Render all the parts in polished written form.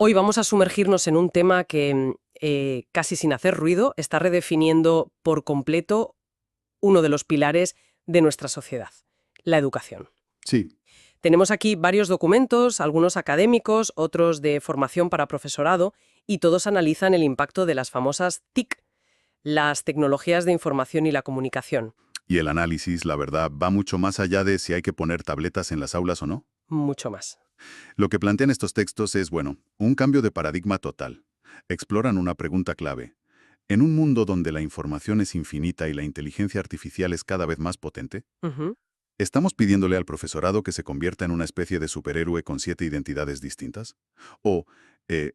Hoy vamos a sumergirnos en un tema que, casi sin hacer ruido, está redefiniendo por completo uno de los pilares de nuestra sociedad, la educación. Sí, Tenemos aquí varios documentos, algunos académicos, otros de formación para profesorado, y todos analizan el impacto de las famosas TIC, las tecnologías de información y la comunicación. y el análisis, la verdad, va mucho más allá de si hay que poner tabletas en las aulas o no. Mucho más. Lo que plantean estos textos es, bueno, un cambio de paradigma total. Exploran una pregunta clave. En un mundo donde la información es infinita y la inteligencia artificial es cada vez más potente, Ujú. ¿estamos pidiéndole al profesorado que se convierta en una especie de superhéroe con 7 identidades distintas? ¿O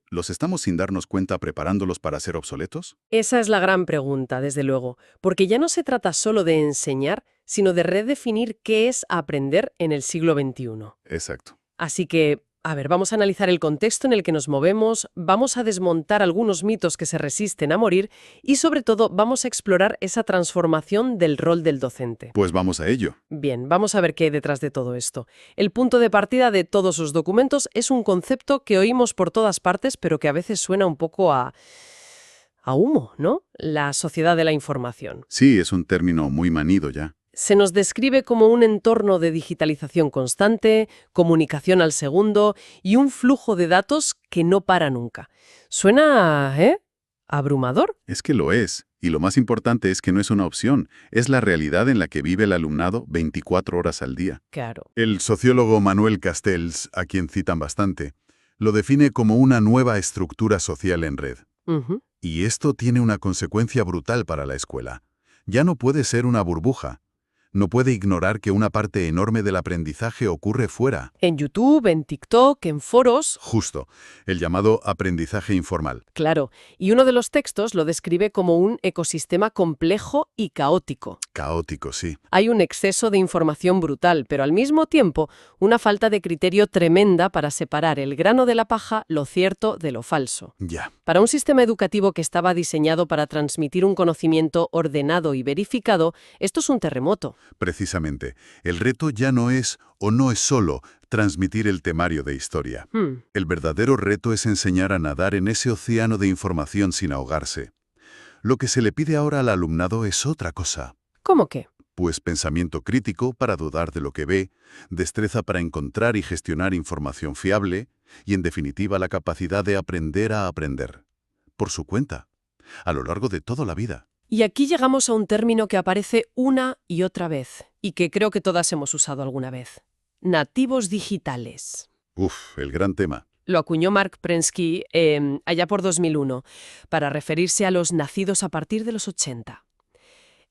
los estamos sin darnos cuenta preparándolos para ser obsoletos? Esa es la gran pregunta, desde luego, porque ya no se trata solo de enseñar, sino de redefinir qué es aprender en el siglo XXI. Exacto. Así que, a ver, vamos a analizar el contexto en el que nos movemos, vamos a desmontar algunos mitos que se resisten a morir y, sobre todo, vamos a explorar esa transformación del rol del docente. Pues vamos a ello. Bien, vamos a ver qué hay detrás de todo esto. El punto de partida de todos los documentos es un concepto que oímos por todas partes, pero que a veces suena un poco a humo, ¿no? La sociedad de la información. Sí, es un término muy manido ya. Se nos describe como un entorno de digitalización constante, comunicación al segundo y un flujo de datos que no para nunca. Suena, abrumador. Es que lo es, y lo más importante es que no es una opción, es la realidad en la que vive el alumnado 24 horas al día. Claro. El sociólogo Manuel Castells, a quien citan bastante, lo define como una nueva estructura social en red. Ujú. Y esto tiene una consecuencia brutal para la escuela. Ya no puede ser una burbuja. No puede ignorar que una parte enorme del aprendizaje ocurre fuera. En YouTube, en TikTok, en foros. Justo, el llamado aprendizaje informal. Claro, y uno de los textos lo describe como un ecosistema complejo y caótico. Caótico, sí. Hay un exceso de información brutal, pero al mismo tiempo una falta de criterio tremenda para separar el grano de la paja, lo cierto de lo falso. Ya. Para un sistema educativo que estaba diseñado para transmitir un conocimiento ordenado y verificado, esto es un terremoto. Precisamente, el reto ya no es o no es solo transmitir el temario de historia. El verdadero reto es enseñar a nadar en ese océano de información sin ahogarse. Lo que se le pide ahora al alumnado es otra cosa. ¿Cómo qué? Pues pensamiento crítico para dudar de lo que ve, destreza para encontrar y gestionar información fiable y, en definitiva, la capacidad de aprender a aprender. Por su cuenta, a lo largo de toda la vida. Y aquí llegamos a un término que aparece una y otra vez, y que creo que todas hemos usado alguna vez. Nativos digitales. Uf, el gran tema. Lo acuñó Mark Prensky allá por 2001, para referirse a los nacidos a partir de los 80.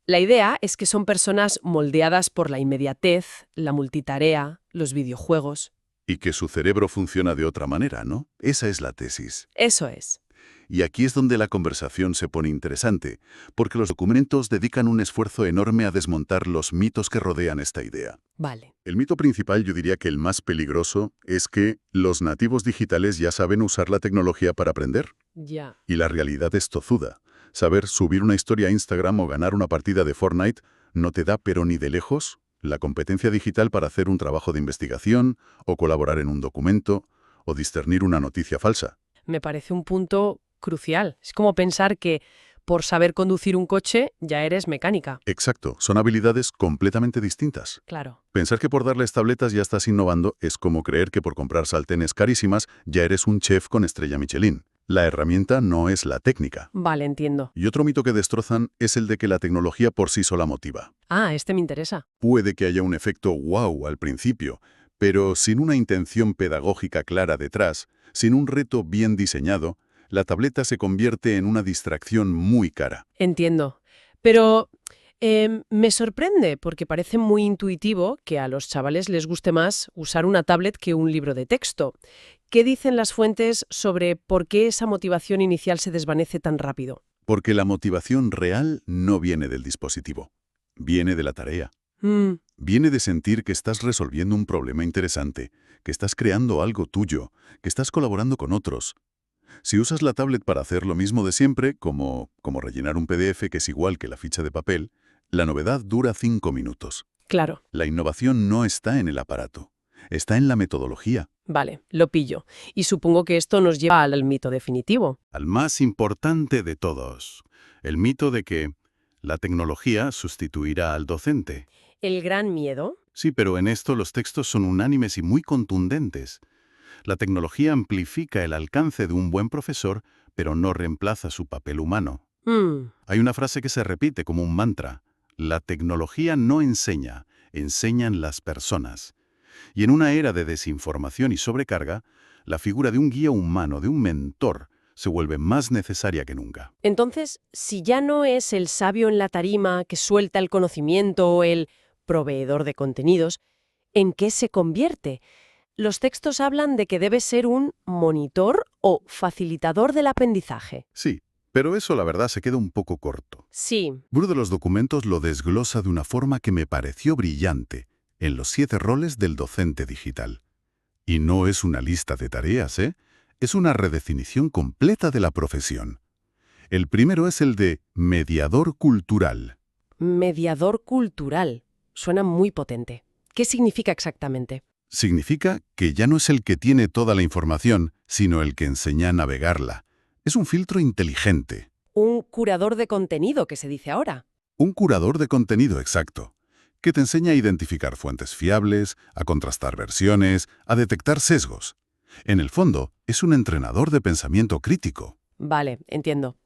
La idea es que son personas moldeadas por la inmediatez, la multitarea, los videojuegos. Y que su cerebro funciona de otra manera, ¿no? Esa es la tesis. Eso es. Y aquí es donde la conversación se pone interesante, porque los documentos dedican un esfuerzo enorme a desmontar los mitos que rodean esta idea. Vale. El mito principal, yo diría que el más peligroso, es que los nativos digitales ya saben usar la tecnología para aprender. Ya. Y la realidad es tozuda. Saber subir una historia a Instagram o ganar una partida de Fortnite no te da, pero ni de lejos, la competencia digital para hacer un trabajo de investigación, o colaborar en un documento, o discernir una noticia falsa. Me parece un punto crucial. Es como pensar que por saber conducir un coche ya eres mecánica. Exacto, son habilidades completamente distintas. Claro. Pensar que por darles tabletas ya estás innovando es como creer que por comprar sartenes carísimas ya eres un chef con estrella Michelin. La herramienta no es la técnica. Vale, entiendo. Y otro mito que destrozan es el de que la tecnología por sí sola motiva. Ah, este me interesa. Puede que haya un efecto wow al principio, pero sin una intención pedagógica clara detrás, sin un reto bien diseñado, la tableta se convierte en una distracción muy cara. Entiendo. Pero me sorprende porque parece muy intuitivo que a los chavales les guste más usar una tablet que un libro de texto. ¿Qué dicen las fuentes sobre por qué esa motivación inicial se desvanece tan rápido? Porque la motivación real no viene del dispositivo, viene de la tarea. Mm, Viene de sentir que estás resolviendo un problema interesante, que estás creando algo tuyo, que estás colaborando con otros. Si usas la tablet para hacer lo mismo de siempre, como rellenar un PDF que es igual que la ficha de papel, la novedad dura 5 minutos. claro. La innovación no está en el aparato, está en la metodología. Vale, lo pillo. Y supongo que esto nos lleva al mito definitivo. Al más importante de todos, el mito de que la tecnología sustituirá al docente. ¿El gran miedo? Sí, pero en esto los textos son unánimes y muy contundentes. La tecnología amplifica el alcance de un buen profesor, pero no reemplaza su papel humano. Hay una frase que se repite como un mantra. La tecnología no enseña, enseñan las personas. Y en una era de desinformación y sobrecarga, la figura de un guía humano, de un mentor, se vuelve más necesaria que nunca. Entonces, si ya no es el sabio en la tarima que suelta el conocimiento o el proveedor de contenidos, ¿en qué se convierte? Los textos hablan de que debe ser un monitor o facilitador del aprendizaje. Sí, pero eso la verdad se queda un poco corto. Sí. Uno de los documentos lo desglosa de una forma que me pareció brillante, en los 7 roles del docente digital. Y no es una lista de tareas, ¿eh? Es una redefinición completa de la profesión. El primero es el de mediador cultural. Mediador cultural. Suena muy potente. ¿Qué significa exactamente? Significa que ya no es el que tiene toda la información, sino el que enseña a navegarla. Es un filtro inteligente. Un curador de contenido, que se dice ahora. Un curador de contenido exacto, que te enseña a identificar fuentes fiables, a contrastar versiones, a detectar sesgos. En el fondo, es un entrenador de pensamiento crítico. Vale, entiendo.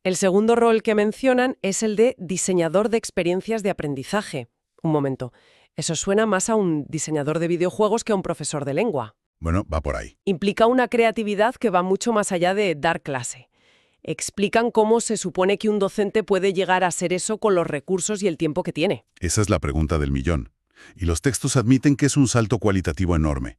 El segundo rol que mencionan es el de diseñador de experiencias de aprendizaje. Un momento. Eso suena más a un diseñador de videojuegos que a un profesor de lengua. Bueno, va por ahí. Implica una creatividad que va mucho más allá de dar clase. Explican cómo se supone que un docente puede llegar a ser eso con los recursos y el tiempo que tiene. Esa es la pregunta del millón. Y los textos admiten que es un salto cualitativo enorme.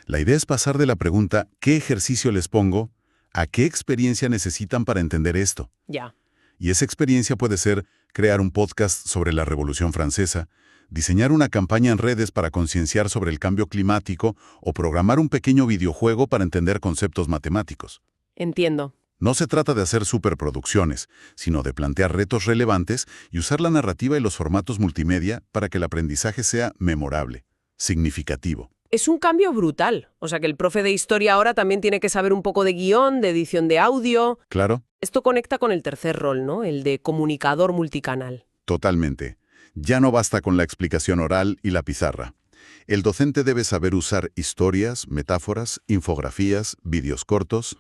La idea es pasar de la pregunta ¿qué ejercicio les pongo? A ¿qué experiencia necesitan para entender esto? Ya. Y esa experiencia puede ser crear un podcast sobre la Revolución Francesa, diseñar una campaña en redes para concienciar sobre el cambio climático o programar un pequeño videojuego para entender conceptos matemáticos. Entiendo. No se trata de hacer superproducciones, sino de plantear retos relevantes y usar la narrativa y los formatos multimedia para que el aprendizaje sea memorable, significativo. Es un cambio brutal. O sea que el profe de historia ahora también tiene que saber un poco de guión, de edición de audio. ¿Claro? Esto conecta con el tercer rol, ¿no? El de comunicador multicanal. Totalmente. Ya no basta con la explicación oral y la pizarra. El docente debe saber usar historias, metáforas, infografías, vídeos cortos,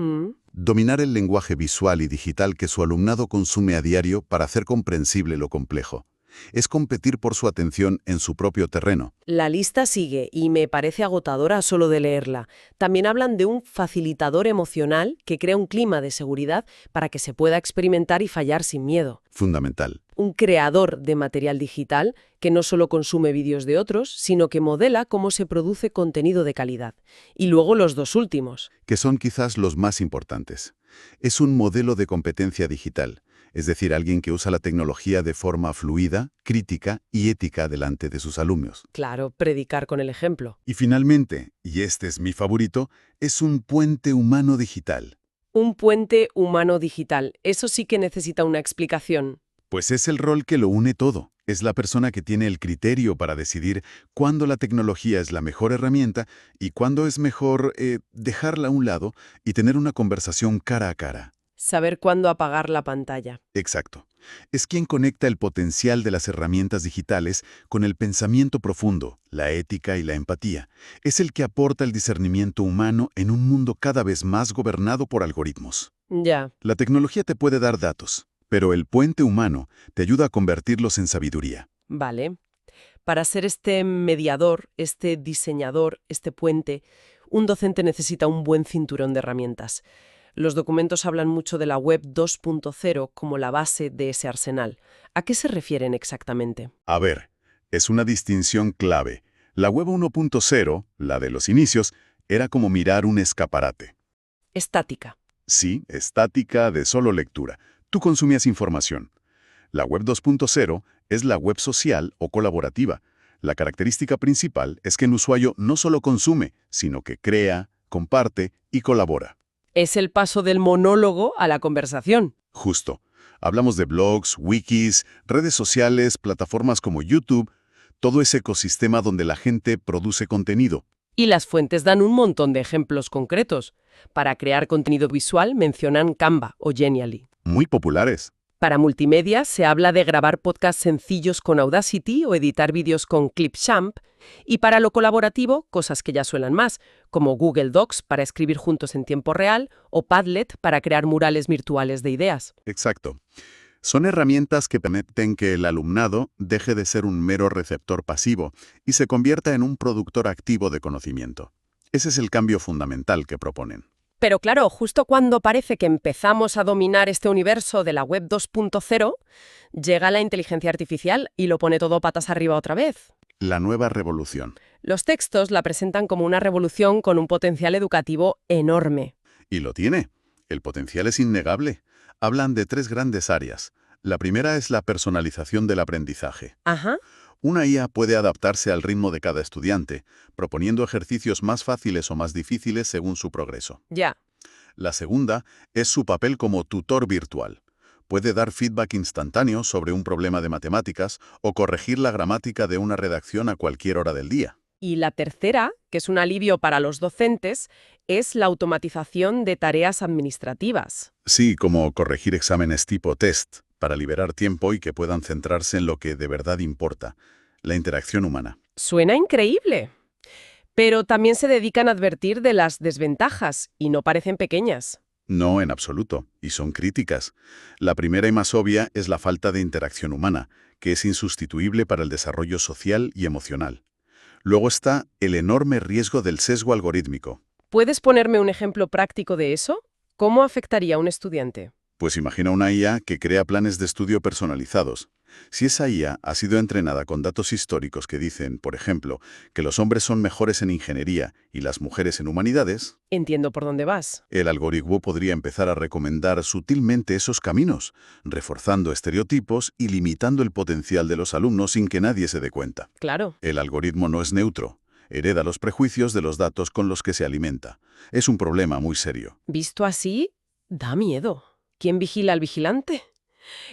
dominar el lenguaje visual y digital que su alumnado consume a diario para hacer comprensible lo complejo. Es competir por su atención en su propio terreno. La lista sigue y me parece agotadora solo de leerla. También hablan de un facilitador emocional que crea un clima de seguridad para que se pueda experimentar y fallar sin miedo. Fundamental. Un creador de material digital que no solo consume vídeos de otros, sino que modela cómo se produce contenido de calidad. Y luego los dos últimos. Que son quizás los más importantes. Es un modelo de competencia digital, es decir, alguien que usa la tecnología de forma fluida, crítica y ética delante de sus alumnos. Claro, predicar con el ejemplo. Y finalmente, y este es mi favorito, es un puente humano digital. Un puente humano digital. Eso sí que necesita una explicación. Pues es el rol que lo une todo. Es la persona que tiene el criterio para decidir cuándo la tecnología es la mejor herramienta y cuándo es mejor dejarla a un lado y tener una conversación cara a cara. Saber cuándo apagar la pantalla. Exacto. Es quien conecta el potencial de las herramientas digitales con el pensamiento profundo, la ética y la empatía. Es el que aporta el discernimiento humano en un mundo cada vez más gobernado por algoritmos. Ya. La tecnología te puede dar datos, pero el puente humano te ayuda a convertirlos en sabiduría. Vale. Para ser este mediador, este diseñador, este puente, un docente necesita un buen cinturón de herramientas. Los documentos hablan mucho de la web 2.0 como la base de ese arsenal. ¿A qué se refieren exactamente? A ver, es una distinción clave. La web 1.0, la de los inicios, era como mirar un escaparate. Estática. Sí, estática, de solo lectura. Tú consumías información. La web 2.0 es la web social o colaborativa. La característica principal es que el usuario no solo consume, sino que crea, comparte y colabora. Es el paso del monólogo a la conversación. Justo. Hablamos de blogs, wikis, redes sociales, plataformas como YouTube. todo ese ecosistema donde la gente produce contenido. Y las fuentes dan un montón de ejemplos concretos. Para crear contenido visual mencionan Canva o Genially. Muy populares. Para multimedia se habla de grabar podcasts sencillos con Audacity o editar vídeos con Clipchamp. Y para lo colaborativo, cosas que ya suenan más, como Google Docs para escribir juntos en tiempo real o Padlet para crear murales virtuales de ideas. Exacto. Son herramientas que permiten que el alumnado deje de ser un mero receptor pasivo y se convierta en un productor activo de conocimiento. Ese es el cambio fundamental que proponen. Pero claro, justo cuando parece que empezamos a dominar este universo de la web 2.0, llega la inteligencia artificial y lo pone todo patas arriba otra vez. La nueva revolución. Los textos la presentan como una revolución con un potencial educativo enorme. Y lo tiene. El potencial es innegable. Hablan de 3 grandes áreas. La primera es la personalización del aprendizaje. Ajá. Una IA puede adaptarse al ritmo de cada estudiante, proponiendo ejercicios más fáciles o más difíciles según su progreso. Ya. La segunda es su papel como tutor virtual. Puede dar feedback instantáneo sobre un problema de matemáticas o corregir la gramática de una redacción a cualquier hora del día. Y la tercera, que es un alivio para los docentes, es la automatización de tareas administrativas. Sí, como corregir exámenes tipo test, para liberar tiempo y que puedan centrarse en lo que de verdad importa, la interacción humana. Suena increíble. Pero también se dedican a advertir de las desventajas, y no parecen pequeñas. No, en absoluto, y son críticas. La primera y más obvia es la falta de interacción humana, que es insustituible para el desarrollo social y emocional. Luego está el enorme riesgo del sesgo algorítmico. ¿Puedes ponerme un ejemplo práctico de eso? ¿Cómo afectaría a un estudiante? Pues imagina una IA que crea planes de estudio personalizados. Si esa IA ha sido entrenada con datos históricos que dicen, por ejemplo, que los hombres son mejores en ingeniería y las mujeres en humanidades, Entiendo por dónde vas. el algoritmo podría empezar a recomendar sutilmente esos caminos, reforzando estereotipos y limitando el potencial de los alumnos sin que nadie se dé cuenta. Claro. El algoritmo no es neutro. Hereda los prejuicios de los datos con los que se alimenta. Es un problema muy serio. Visto así, da miedo. ¿Quién vigila al vigilante?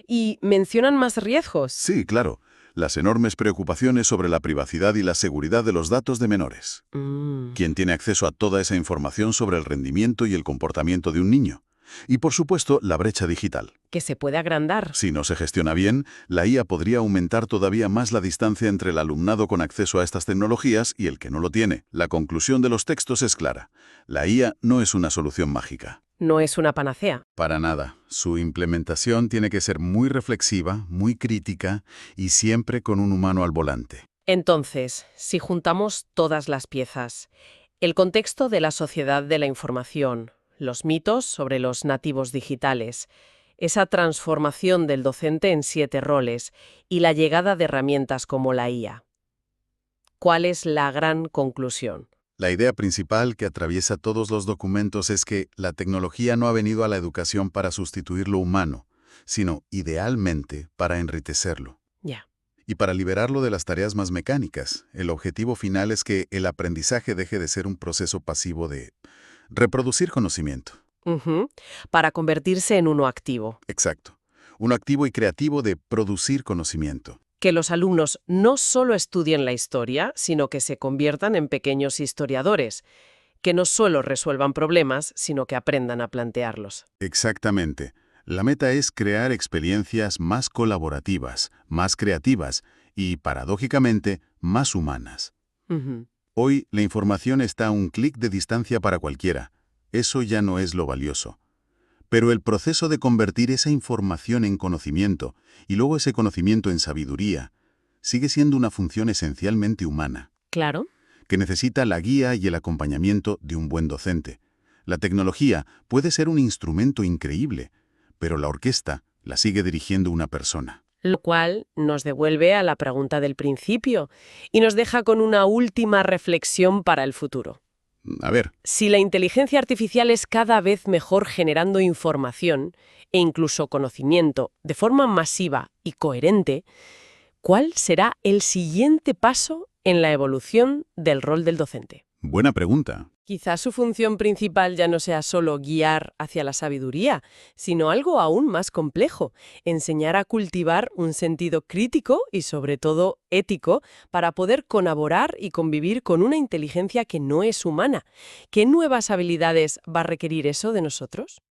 Y mencionan más riesgos. Sí, claro. Las enormes preocupaciones sobre la privacidad y la seguridad de los datos de menores. ¿Quién tiene acceso a toda esa información sobre el rendimiento y el comportamiento de un niño? Y, por supuesto, la brecha digital. Que se puede agrandar. Si no se gestiona bien, la IA podría aumentar todavía más la distancia entre el alumnado con acceso a estas tecnologías y el que no lo tiene. La conclusión de los textos es clara. La IA no es una solución mágica. No es una panacea. Para nada. Su implementación tiene que ser muy reflexiva, muy crítica y siempre con un humano al volante. Entonces, si juntamos todas las piezas, el contexto de la sociedad de la información, los mitos sobre los nativos digitales, esa transformación del docente en 7 roles y la llegada de herramientas como la IA. ¿Cuál es la gran conclusión? La idea principal que atraviesa todos los documentos es que la tecnología no ha venido a la educación para sustituir lo humano, sino, idealmente, para enriquecerlo. Ya. Y para liberarlo de las tareas más mecánicas. El objetivo final es que el aprendizaje deje de ser un proceso pasivo de reproducir conocimiento. Para convertirse en uno activo. Exacto. Uno activo y creativo de producir conocimiento. Que los alumnos no solo estudien la historia, sino que se conviertan en pequeños historiadores, que no solo resuelvan problemas, sino que aprendan a plantearlos. Exactamente. La meta es crear experiencias más colaborativas, más creativas y, paradójicamente, más humanas. Hoy, la información está a un clic de distancia para cualquiera. Eso ya no es lo valioso. Pero el proceso de convertir esa información en conocimiento y luego ese conocimiento en sabiduría sigue siendo una función esencialmente humana. Claro. Que necesita la guía y el acompañamiento de un buen docente. La tecnología puede ser un instrumento increíble, pero la orquesta la sigue dirigiendo una persona. Lo cual nos devuelve a la pregunta del principio y nos deja con una última reflexión para el futuro. A ver. Si la inteligencia artificial es cada vez mejor generando información e incluso conocimiento de forma masiva y coherente, ¿cuál será el siguiente paso en la evolución del rol del docente? Buena pregunta. Quizás su función principal ya no sea solo guiar hacia la sabiduría, sino algo aún más complejo, enseñar a cultivar un sentido crítico y sobre todo ético para poder colaborar y convivir con una inteligencia que no es humana. ¿Qué nuevas habilidades va a requerir eso de nosotros?